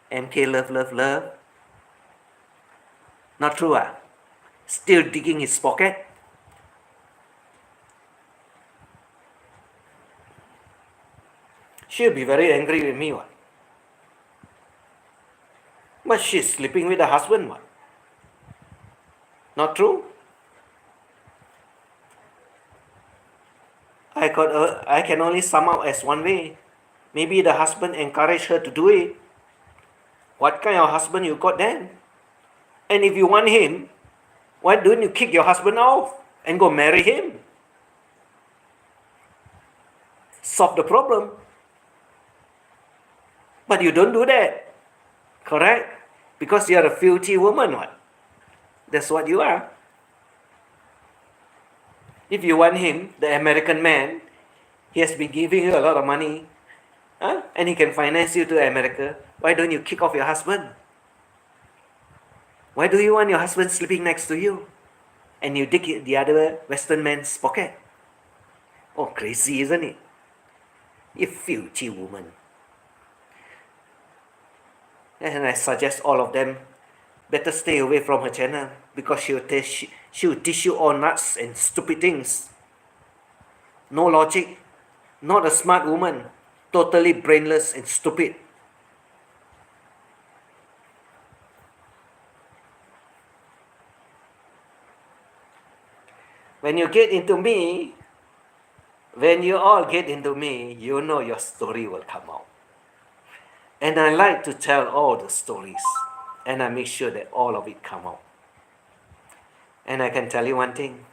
MK love. Not true, ah? Still digging his pocket? She'll be very angry with me, what? But she's sleeping with her husband, what? Not true? I can only sum up as one way. Maybe the husband encouraged her to do it. What kind of husband you got then? And if you want him, why don't you kick your husband off and go marry him? Solve the problem. But you don't do that. Correct? Because you are a filthy woman, what? That's what you are. If you want him, the American man, he has been giving you a lot of money, and he can finance you to America. Why don't you kick off your husband? Why do you want your husband sleeping next to you? And you dig the other Western man's pocket? Oh, crazy, isn't it? You filthy woman. And I suggest all of them better stay away from her channel, because she will teach you all nuts and stupid things. No logic. Not a smart woman. Totally brainless and stupid. When you get into me, when you all get into me, you know your story will come out. And I like to tell all the stories. And I make sure that all of it come out. And I can tell you one thing.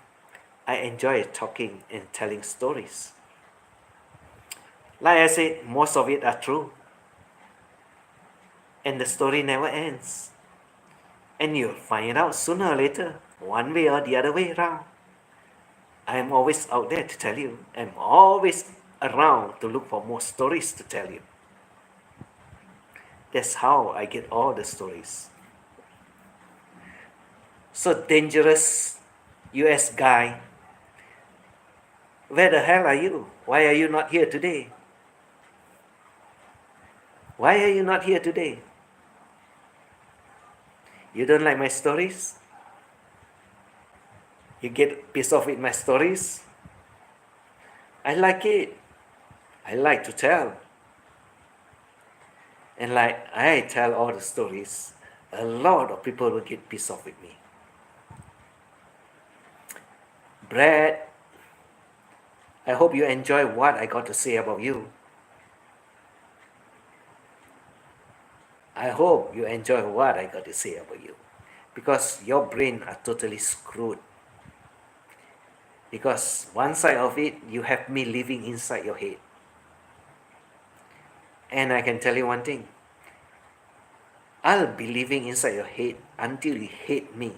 I enjoy talking and telling stories. Like I said, most of it are true. And the story never ends. And you'll find it out sooner or later, one way or the other way around. I'm always out there to tell you. I'm always around to look for more stories to tell you. That's how I get all the stories. So dangerous US guy. Where the hell are you? Why are you not here today? Why are you not here today? You don't like my stories? You get pissed off with my stories? I like it. I like to tell. And like I tell all the stories, a lot of people will get pissed off with me. Brad, I hope you enjoy what I got to say about you. I hope you enjoy what I got to say about you. Because your brain are totally screwed. Because one side of it, you have me living inside your head. And I can tell you one thing. I'll be living inside your head until you hate me.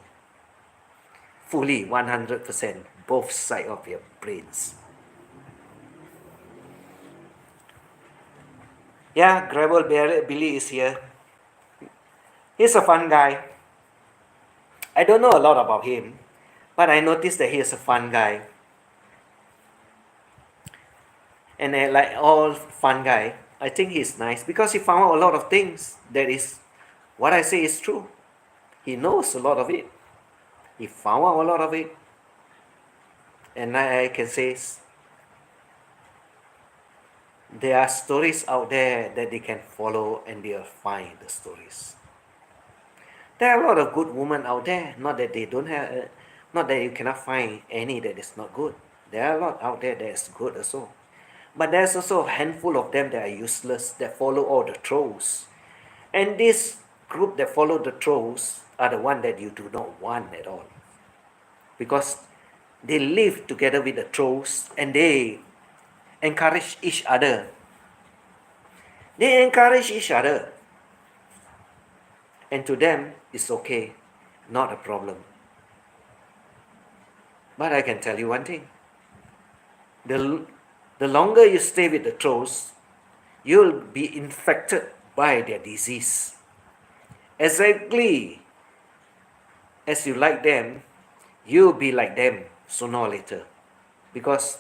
Fully, 100%, both sides of your brains. Yeah, Gravel Billy is here. He's a fun guy. I don't know a lot about him, but I noticed that he is a fun guy. And like all fun guy, I think he's nice because he found out a lot of things that is what I say is true. He knows a lot of it. He found out a lot of it. And I can say there are stories out there that they can follow and they'll find the stories. There are a lot of good women out there, not that they don't have, not that you cannot find any that is not good. There are a lot out there that is good also. But there's also a handful of them that are useless, that follow all the trolls. And this group that follow the trolls are the one that you do not want at all. Because they live together with the trolls and they encourage each other. They encourage each other. And to them, it's okay, not a problem. But I can tell you one thing. The longer you stay with the trolls, you'll be infected by their disease. Exactly as you like them, you'll be like them sooner or later. Because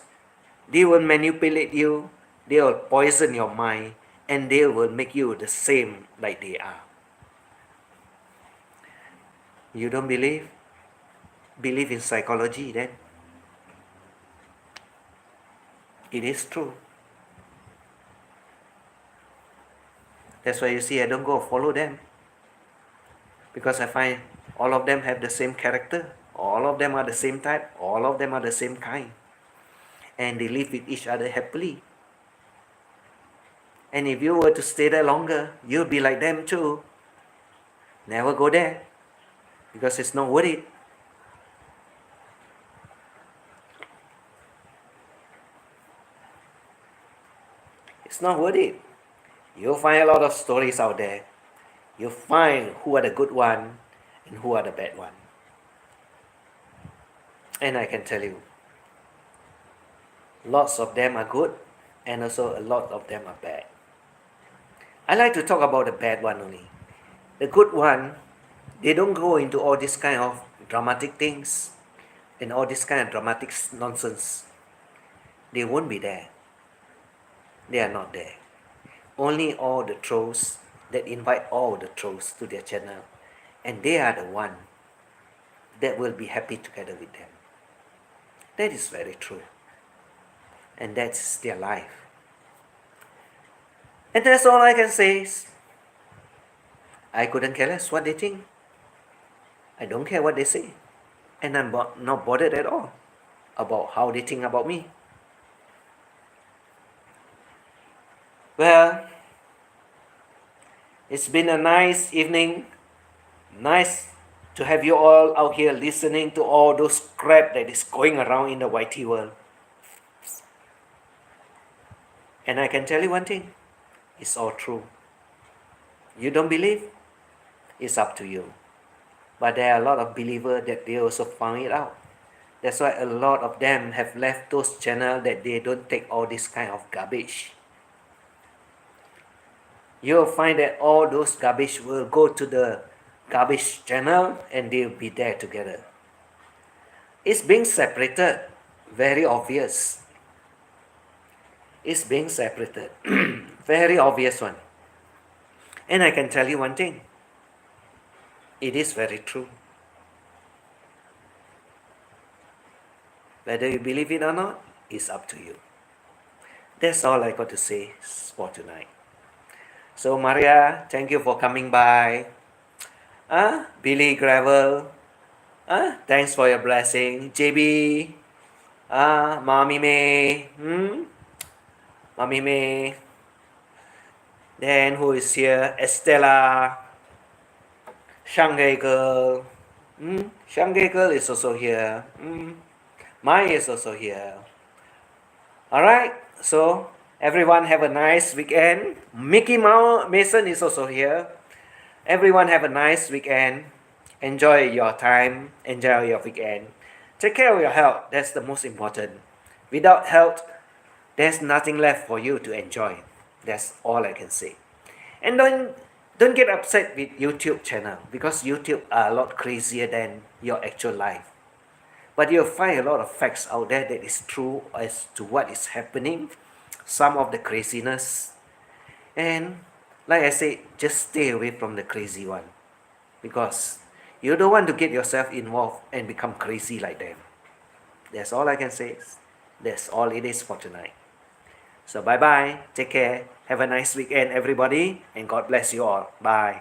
they will manipulate you, they will poison your mind, and they will make you the same like they are. You don't believe? Believe in psychology then. It is true. That's why you see I don't go follow them. Because I find all of them have the same character. All of them are the same type. All of them are the same kind. And they live with each other happily. And if you were to stay there longer, you'll be like them too. Never go there. Because it's not worth it. It's not worth it. You'll find a lot of stories out there. You'll find who are the good one and who are the bad one. And I can tell you, lots of them are good and also a lot of them are bad. I like to talk about the bad one only. The good one, they don't go into all this kind of dramatic things and all this kind of dramatic nonsense. They won't be there. They are not there. Only all the trolls that invite all the trolls to their channel, and they are the one that will be happy together with them. That is very true. And that's their life. And that's all I can say. I couldn't care less what they think. I don't care what they say. And I'm not bothered at all about how they think about me. Well, it's been a nice evening. Nice to have you all out here listening to all those crap that is going around in the YT world. And I can tell you one thing. It's all true. You don't believe? It's up to you. But there are a lot of believers that they also found it out. That's why a lot of them have left those channels that they don't take all this kind of garbage. You'll find that all those garbage will go to the garbage channel and they'll be there together. It's being separated. Very obvious. It's being separated. Very obvious one. And I can tell you one thing. It is very true. Whether you believe it or not is up to you. That's all I got to say for tonight. So Maria, thank you for coming by. Billy Gravel, thanks for your blessing. JB, Mommy May, Mommy May. Then who is here? Estella, Shanghai Girl. Shanghai Girl is also here. Mai is also here. Alright, so everyone have a nice weekend. Mickey Mouse Mason is also here. Everyone have a nice weekend. Enjoy your time. Enjoy your weekend. Take care of your health. That's the most important. Without health, there's nothing left for you to enjoy. That's all I can say. And don't get upset with YouTube channel because YouTube are a lot crazier than your actual life. But you'll find a lot of facts out there that is true as to what is happening, some of the craziness. And like I said, just stay away from the crazy one. Because you don't want to get yourself involved and become crazy like them. That's all I can say. That's all it is for tonight. So bye-bye. Take care. Have a nice weekend, everybody. And God bless you all. Bye.